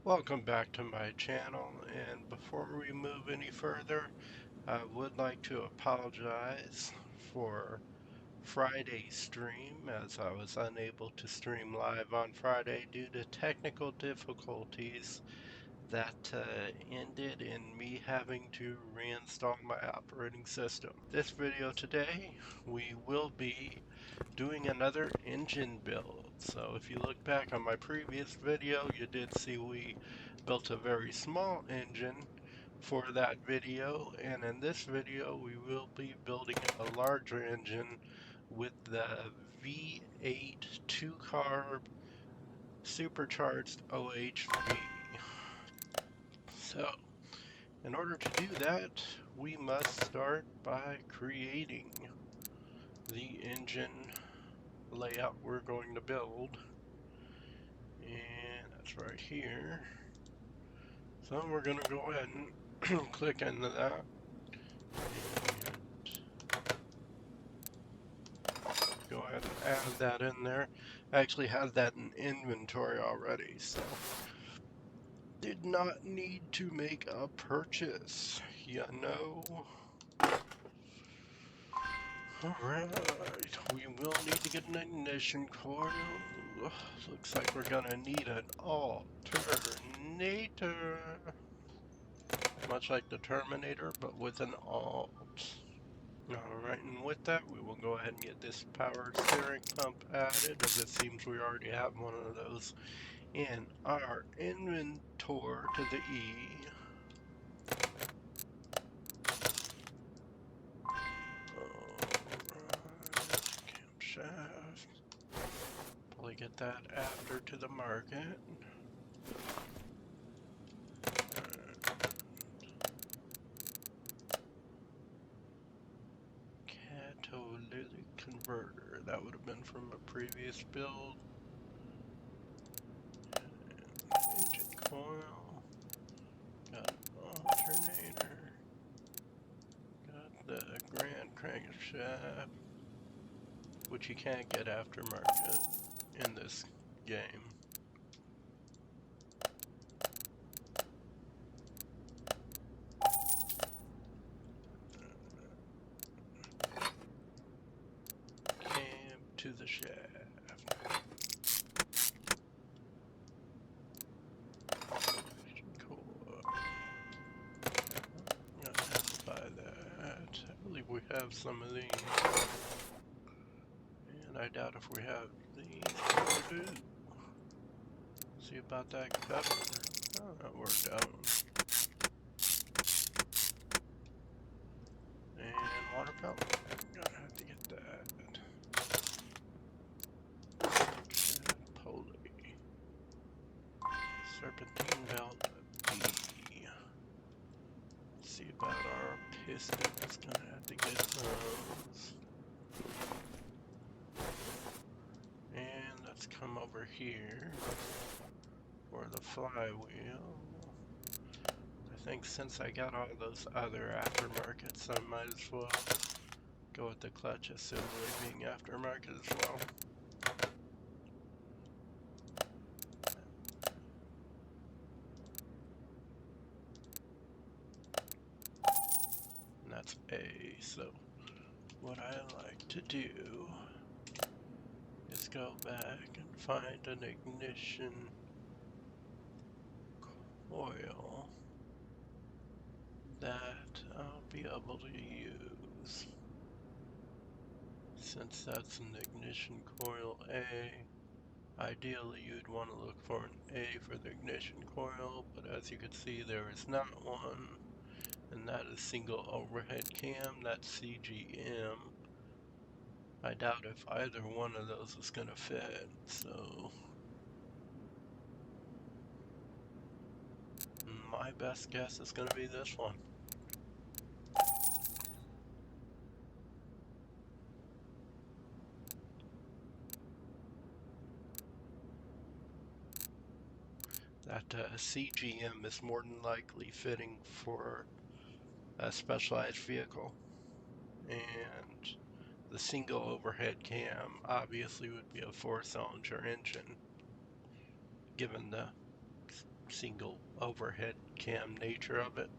Welcome back to my channel, and before we move any further, I would like to apologize for Friday's stream, as I was unable to stream live on Friday due to technical difficulties that ended in me having to reinstall my operating system. This video today, we will be doing another engine build. So if you look back on my previous video, you did see we built a very small engine for that video, and in this video we will be building a larger engine with the V8 2-carb supercharged OHV. So in order to do that, we must start by creating the engine layout we're going to build, and that's right here. So we're going to go ahead and click into that and go ahead and add that in there. I actually had that in inventory already, so did not need to make a purchase, you know. Alright, we will need to get an ignition coil. Looks like we're gonna need an alternator. Much like the Terminator, but with an alt. Alright, and with that, we will go ahead and get this powered steering pump added, as it seems we already have one of those in our inventory to the E. Camshaft. Probably get that after to the market. Catalytic converter. That would have been from a previous build. Engine coil. Got an alternator. Got the grand crankshaft, which you can't get aftermarket in this game. Cam to the shaft. Cool. I'm gonna have to buy that. I believe we have some of these. And I doubt if we have these. We do. See about that cover. Oh, that worked out. And water fountain. Gonna have to get that. Pulley. Serpentine belt B. Let's see about our pistons. Gonna have to get those. And let's come over here for the flywheel. I think since I got all those other aftermarkets, I might as well go with the clutch assembly being aftermarket as well. And that's A. So what I like to do is go back and find an ignition coil that I'll be able to use. Since that's an ignition coil A, ideally you'd want to look for an A for the ignition coil, but as you can see there is not one, and that is single overhead cam, that's CGM. I doubt if either one of those is going to fit, so my best guess is going to be this one. That CGM is more than likely fitting for a specialized vehicle, and the single overhead cam obviously would be a 4-cylinder engine, given the single overhead cam nature of it,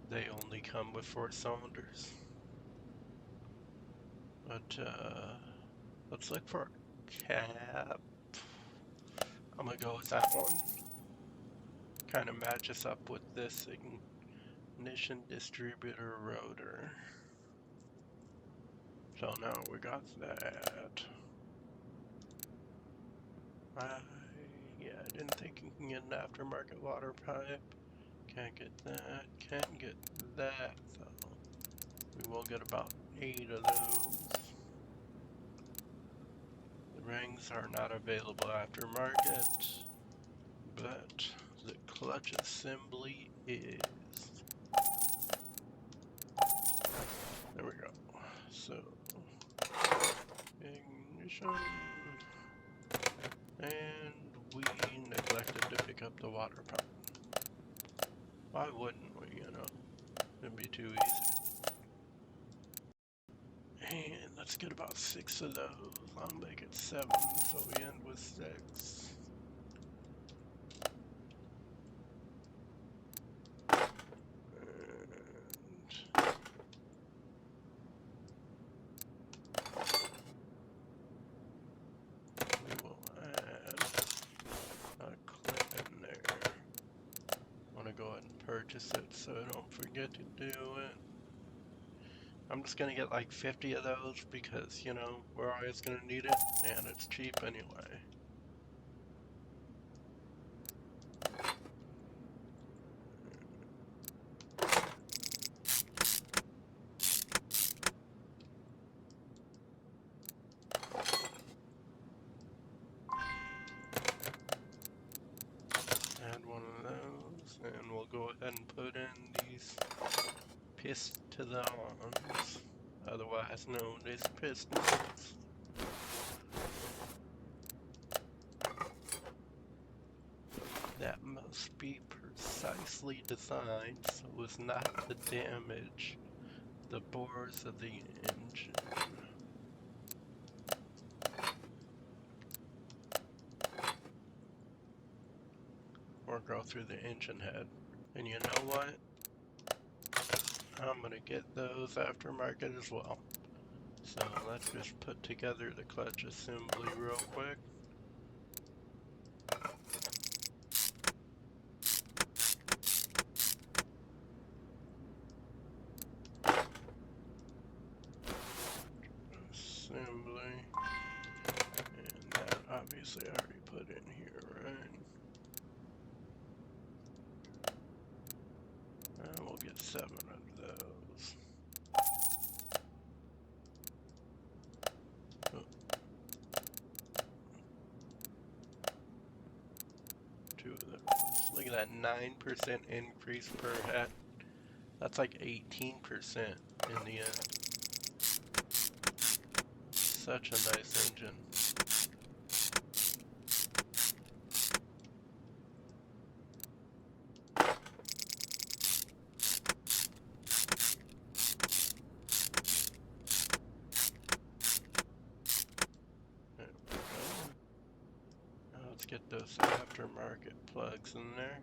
they only come with 4 cylinders. But let's look for a cab. I'm gonna go with that one. Kind of matches up with this ignition distributor rotor. So now we got that. Yeah, I didn't think you can get an aftermarket water pipe. Can't get that. Can't get that though. We will get about 8 of those. The rings are not available aftermarket, but the clutch assembly is. There we go. So, ignition. And we neglected to pick up the water pump. Why wouldn't we, you know? It'd be too easy. And let's get about 6 of those. I'll make it 7, so we end with 6. Purchase it so I don't forget to do it. I'm just gonna get like 50 of those because, you know, we're always gonna need it and it's cheap anyway. Add one of those and we'll go ahead and put in these pistons, otherwise known as pistons. That must be precisely designed so as not to damage the bores of the engine. Or go through the engine head. And you know what? I'm gonna get those aftermarket as well. So let's just put together the clutch assembly real quick. Assembly. And that obviously I already put in here, right? And we'll get 7 of those. Oh. 2 of those. Look at that 9% increase per head. That's like 18% in the end. Such a nice engine. Get those aftermarket plugs in there.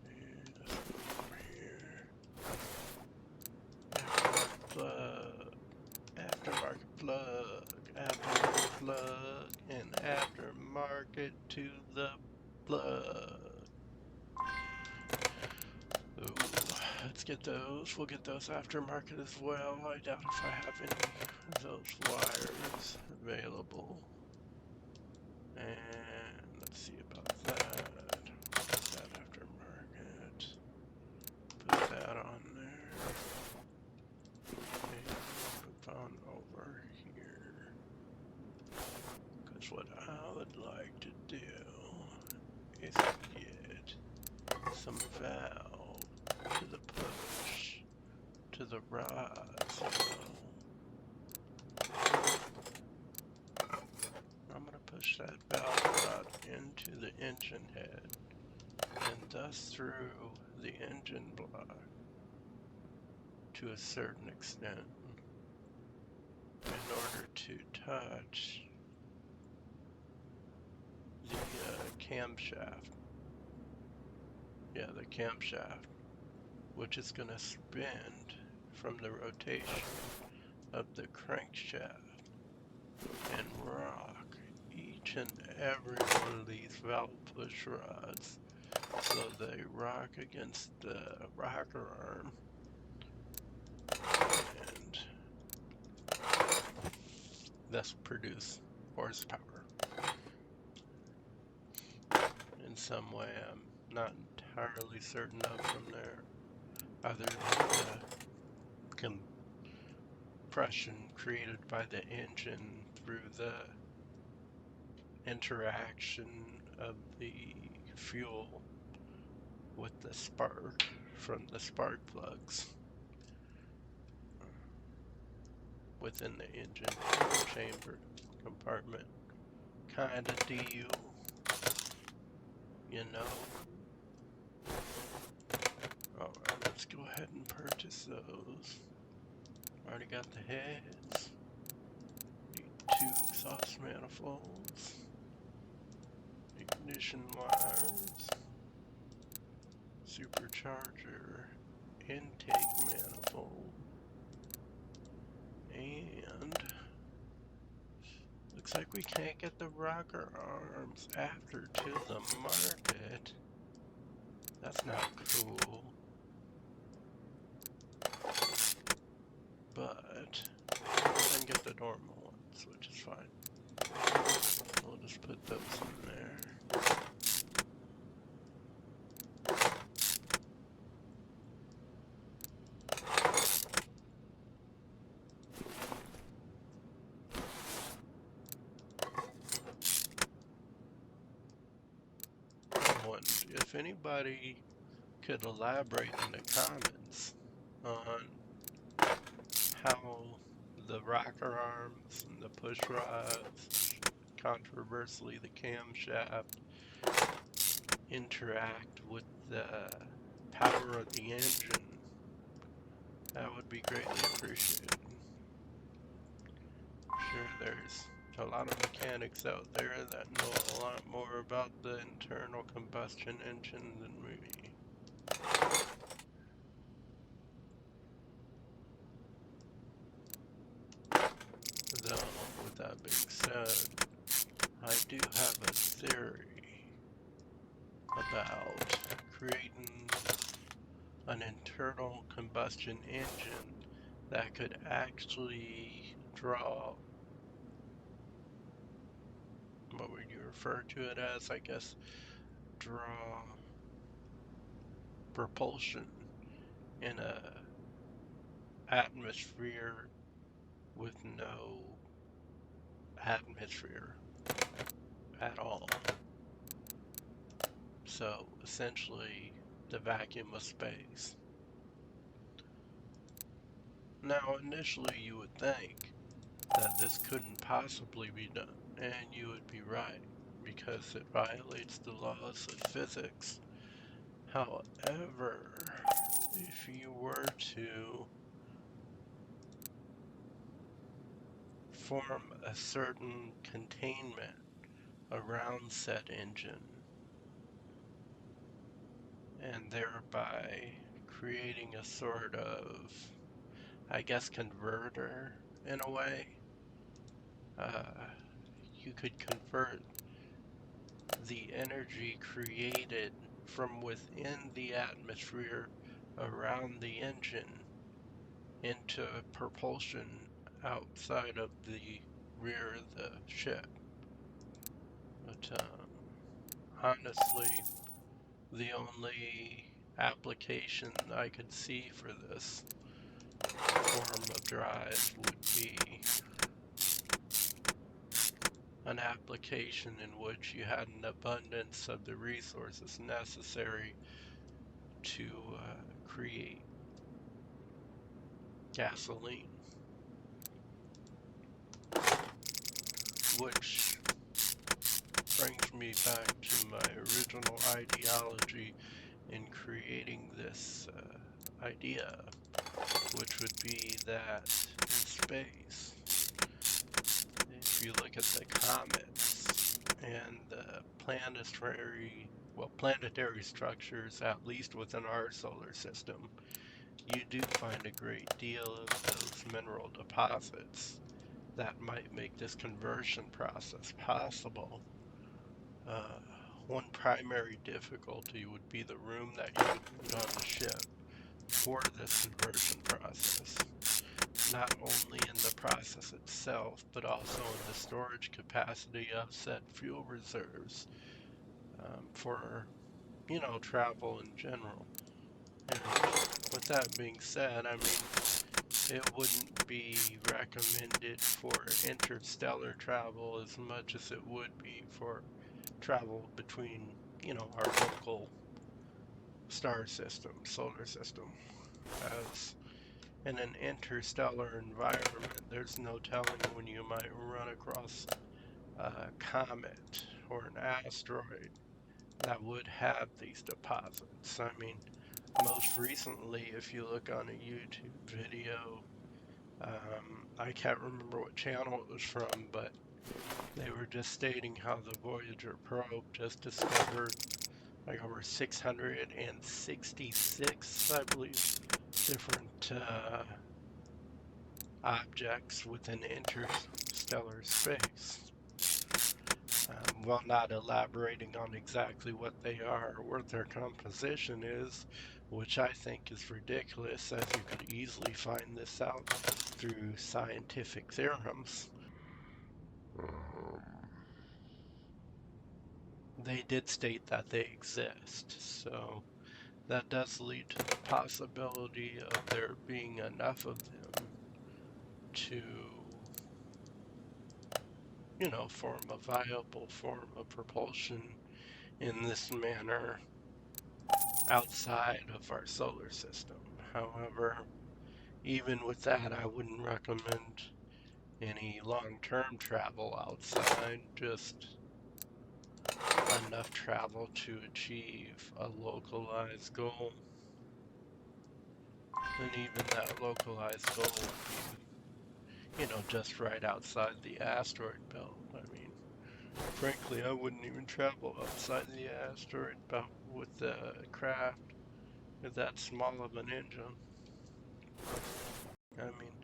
And over here. Aftermarket plug, and aftermarket to the plug. Ooh, let's get those. We'll get those aftermarket as well. I doubt if I have any of those wires available. And let's see about that. Get that aftermarket. Put that on there. And move on over here. Because what I would like to do is get some valve to the push, to the rods, I'm going to push that valve rod into the engine head and thus through the engine block to a certain extent in order to touch the camshaft. Yeah, the camshaft, which is going to spin from the rotation of the crankshaft and rock each and every one of these valve push rods so they rock against the rocker arm and thus produce horsepower. In some way I'm not entirely certain of from there, other than the compression created by the engine through the interaction of the fuel with the spark from the spark plugs within the engine chamber compartment. Kinda deal, you know. Alright, let's go ahead and purchase those. Already got the heads. Need 2 exhaust manifolds. Ignition wires. Supercharger intake manifold. And looks like we can't get the rocker arms after to the market. That's not cool. But I can get the normal ones, which is fine. We'll just put those in there. If anybody could elaborate in the comments on how the rocker arms and the push rods, controversially the camshaft, interact with the power of the engine, that would be greatly appreciated. I'm sure there's a lot of mechanics out there that know a lot more about the internal combustion engine than me. Though, with that being said, I do have a theory about creating an internal combustion engine that could actually draw, what would you refer to it as, I guess, draw propulsion in a atmosphere with no atmosphere at all. So essentially the vacuum of space. Now initially you would think that this couldn't possibly be done, and you would be right, because it violates the laws of physics. However, if you were to form a certain containment around said engine, and thereby creating a sort of, I guess, converter in a way, you could convert the energy created from within the atmosphere around the engine into propulsion outside of the rear of the ship. But honestly, the only application I could see for this form of drive would be an application in which you had an abundance of the resources necessary to create gasoline, which brings me back to my original ideology in creating this idea, which would be that in space you look at the comets and the planetary structures, at least within our solar system, you do find a great deal of those mineral deposits that might make this conversion process possible. Uh, One primary difficulty would be the room that you would need on the ship for this conversion process, not only in the process itself, but also in the storage capacity of said fuel reserves for, travel in general. And with that being said, I mean, it wouldn't be recommended for interstellar travel as much as it would be for travel between, our local star system, solar system. As in an interstellar environment, there's no telling when you might run across a comet or an asteroid that would have these deposits. I mean, most recently, if you look on a YouTube video, I can't remember what channel it was from, but they were just stating how the Voyager probe just discovered like over 666, I believe, different objects within interstellar space. While not elaborating on exactly what they are or what their composition is, which I think is ridiculous, as you could easily find this out through scientific theorems. They did state that they exist, so that does lead to the possibility of there being enough of them to, form a viable form of propulsion in this manner outside of our solar system. However, even with that, I wouldn't recommend any long-term travel outside, just enough travel to achieve a localized goal. And even that localized goal would be, just right outside the asteroid belt. I mean, frankly, I wouldn't even travel outside the asteroid belt with the craft with that small of an engine. I mean,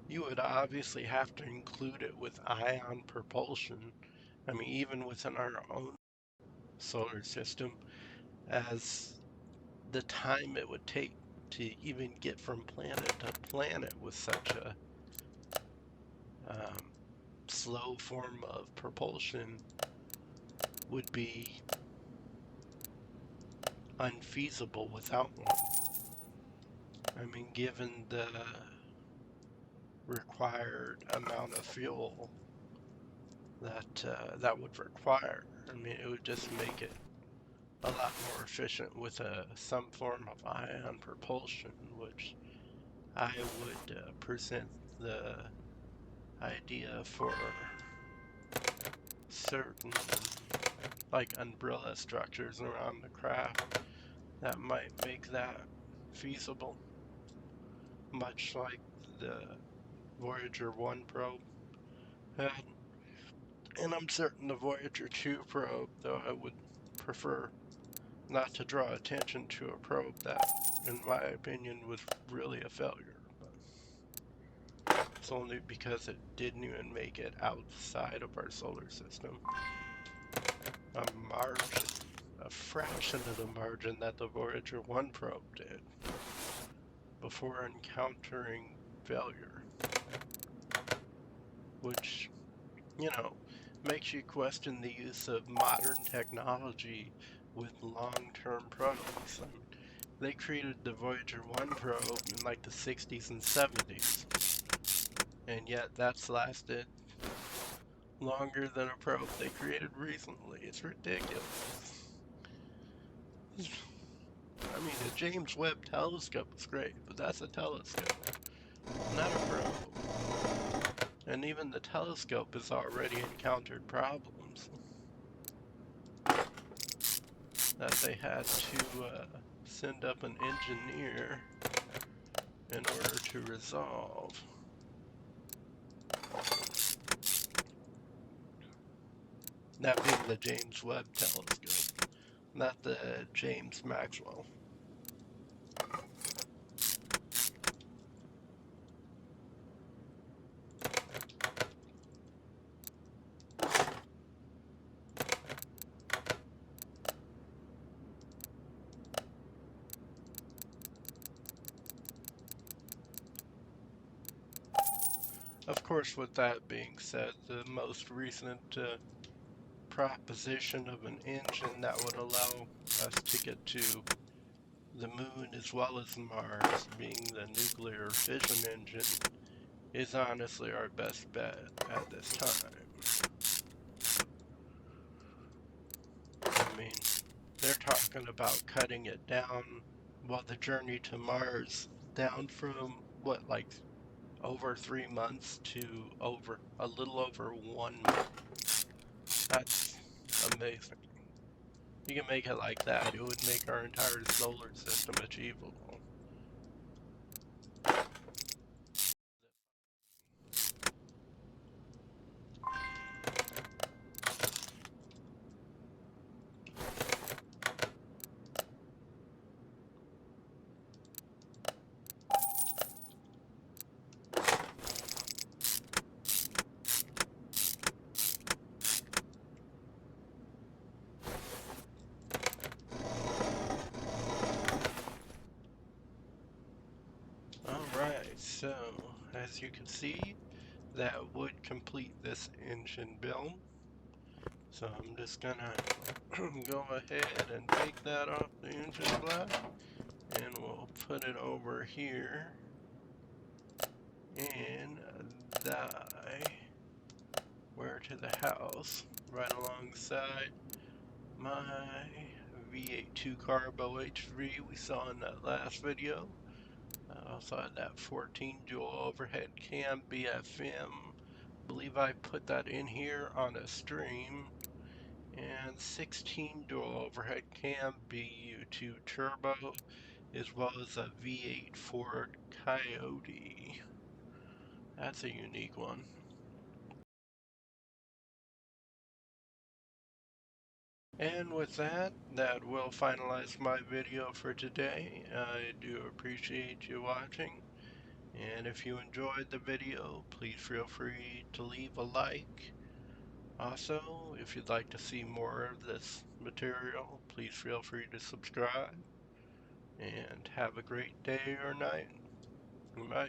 you would obviously have to include it with ion propulsion. I mean, even within our own solar system, as the time it would take to even get from planet to planet with such a slow form of propulsion would be unfeasible without one. I mean, given the required amount of fuel that would require, I mean, it would just make it a lot more efficient with some form of ion propulsion, which I would present the idea for certain like umbrella structures around the craft that might make that feasible, much like the Voyager 1 probe had. And I'm certain the Voyager 2 probe, though I would prefer not to draw attention to a probe that, in my opinion, was really a failure. But it's only because it didn't even make it outside of our solar system. A margin, a fraction of the margin that the Voyager 1 probe did before encountering failure, which, makes you question the use of modern technology with long-term probes. I mean, they created the Voyager 1 probe in like the 60s and 70s, and yet that's lasted longer than a probe they created recently. It's ridiculous. I mean, the James Webb telescope is great, but that's a telescope, not a probe. And even the telescope has already encountered problems that they had to send up an engineer in order to resolve. That being the James Webb Telescope, not the James Maxwell. Of course, with that being said, the most recent proposition of an engine that would allow us to get to the moon as well as Mars, being the nuclear fission engine, is honestly our best bet at this time. I mean, they're talking about cutting it down, well, the journey to Mars down from what, like over 3 months to over a little over 1 month. That's amazing. You can make it like that, it would make our entire solar system achievable. Alright, so as you can see, that would complete this engine build. So I'm just gonna go ahead and take that off the engine block, and we'll put it over here and die where to the house right alongside my V8 Carb OHV we saw in that last video. I also had that 14 dual overhead cam BFM. I believe I put that in here on a stream. And 16 dual overhead cam BU2 turbo, as well as a V8 Ford Coyote. That's a unique one. And with that, that will finalize my video for today. I do appreciate you watching. And if you enjoyed the video, please feel free to leave a like. Also, if you'd like to see more of this material, please feel free to subscribe. And have a great day or night. Bye.